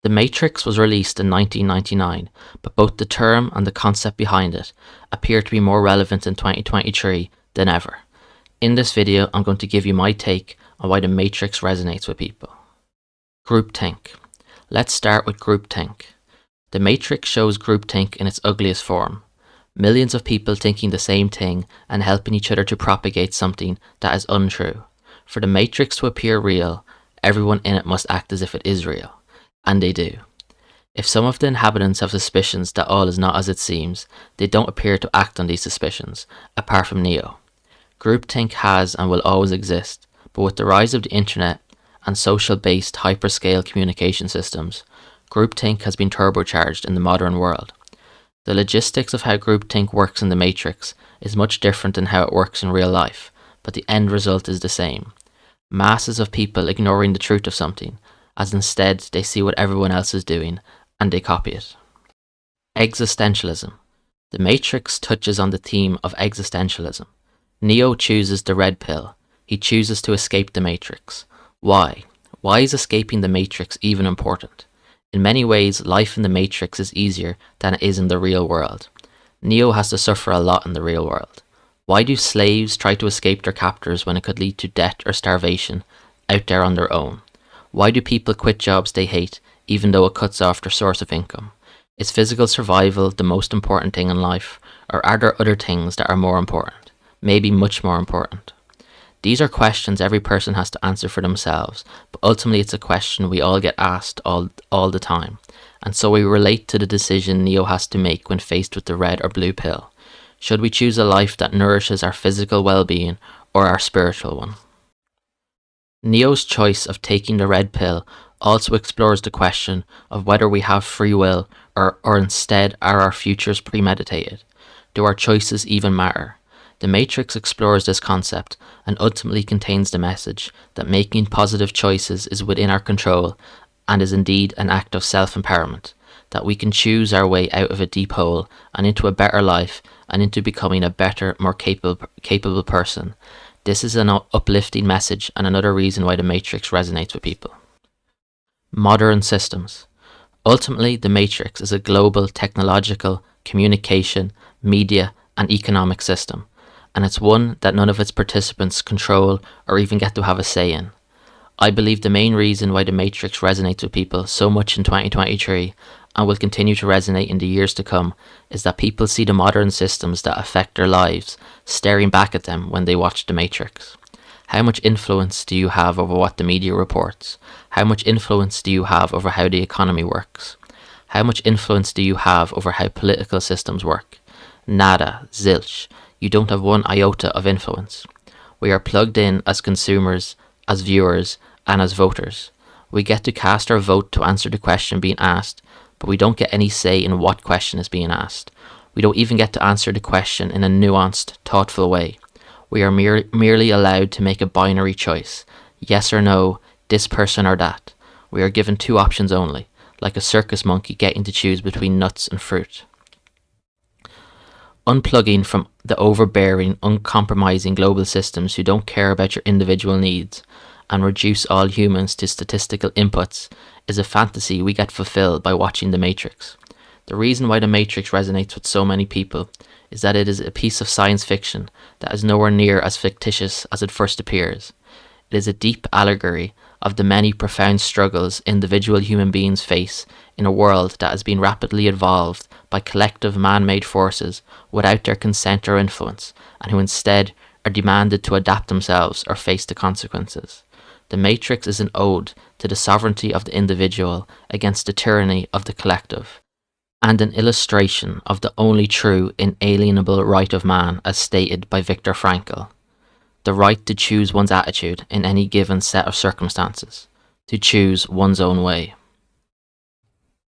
The Matrix was released in 1999, but both the term and the concept behind it appear to be more relevant in 2023 than ever. In this video, I'm going to give you my take on why the Matrix resonates with people. Groupthink. Let's start with groupthink. The Matrix shows groupthink in its ugliest form. Millions of people thinking the same thing and helping each other to propagate something that is untrue. For the Matrix to appear real, everyone in it must act as if it is real. And they do. If some of the inhabitants have suspicions that all is not as it seems, they don't appear to act on these suspicions, apart from Neo. Groupthink has and will always exist, but with the rise of the internet and social-based hyperscale communication systems, groupthink has been turbocharged in the modern world. The logistics of how groupthink works in the Matrix is much different than how it works in real life, but the end result is the same. Masses of people ignoring the truth of something, as instead they see what everyone else is doing, and they copy it. Existentialism. The Matrix touches on the theme of existentialism. Neo chooses the red pill. He chooses to escape the Matrix. Why? Why is escaping the Matrix even important? In many ways, life in the Matrix is easier than it is in the real world. Neo has to suffer a lot in the real world. Why do slaves try to escape their captors when it could lead to death or starvation out there on their own? Why do people quit jobs they hate, even though it cuts off their source of income? Is physical survival the most important thing in life, or are there other things that are more important, maybe much more important? These are questions every person has to answer for themselves, but ultimately it's a question we all get asked all the time, and so we relate to the decision Neo has to make when faced with the red or blue pill. Should we choose a life that nourishes our physical well-being or our spiritual one? Neo's choice of taking the red pill also explores the question of whether we have free will or instead are our futures premeditated. Do our choices even matter? The Matrix explores this concept and ultimately contains the message that making positive choices is within our control and is indeed an act of self-empowerment, that we can choose our way out of a deep hole and into a better life and into becoming a better, more capable person. This is an uplifting message and another reason why the Matrix resonates with people. Modern systems. Ultimately, the Matrix is a global technological, communication, media, and economic system, and it's one that none of its participants control or even get to have a say in. I believe the main reason why the Matrix resonates with people so much in 2023 and will continue to resonate in the years to come is that people see the modern systems that affect their lives staring back at them when they watch the Matrix. How much influence do you have over what the media reports? How much influence do you have over how the economy works? How much influence do you have over how political systems work? Nada, zilch. You don't have one iota of influence. We are plugged in as consumers, as viewers, and as voters. We get to cast our vote to answer the question being asked, but we don't get any say in what question is being asked. We don't even get to answer the question in a nuanced, thoughtful way. We are merely allowed to make a binary choice, yes or no, this person or that. We are given two options only, like a circus monkey getting to choose between nuts and fruit. Unplugging from the overbearing, uncompromising global systems who don't care about your individual needs and reduce all humans to statistical inputs is a fantasy we get fulfilled by watching The Matrix. The reason why The Matrix resonates with so many people is that it is a piece of science fiction that is nowhere near as fictitious as it first appears. It is a deep allegory of the many profound struggles individual human beings face in a world that has been rapidly evolved by collective man-made forces without their consent or influence, and who instead are demanded to adapt themselves or face the consequences. The Matrix is an ode to the sovereignty of the individual against the tyranny of the collective, and an illustration of the only true inalienable right of man as stated by Viktor Frankl. The right to choose one's attitude in any given set of circumstances, to choose one's own way.